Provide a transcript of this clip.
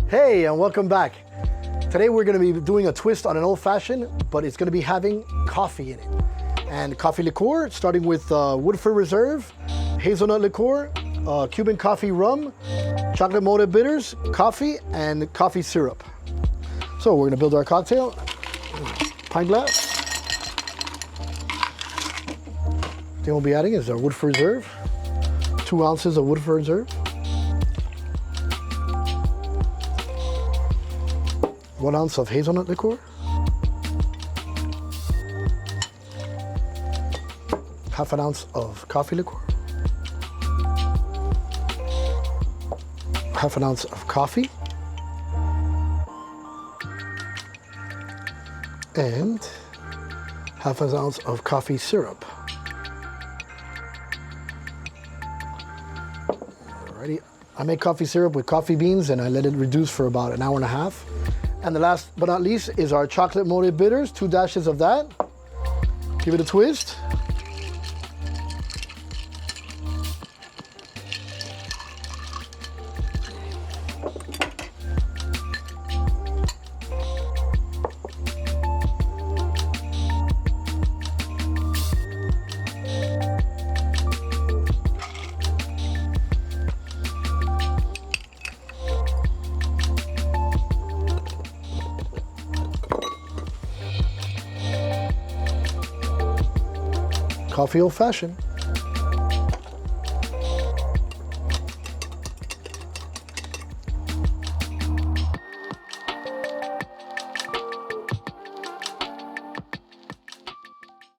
Hey, and welcome back. Today we're going to be doing a twist on an old-fashioned, but it's going to be having coffee in it. And coffee liqueur, starting with Woodford Reserve, Hazelnut liqueur, Cuban coffee rum, chocolate malted bitters, coffee, and coffee syrup. So we're going to build our cocktail. Pint glass. Thing we'll be adding is our Woodford Reserve. 2 ounces of Woodford Reserve. 1 ounce of hazelnut liqueur. Half an ounce of coffee liqueur. Half an ounce of coffee. And half an ounce of coffee syrup. Alrighty, I make coffee syrup with coffee beans and I let it reduce for about an hour and a half. And the last but not least is our chocolate malted bitters, 2 dashes of that. Give it a twist. Coffee old fashioned.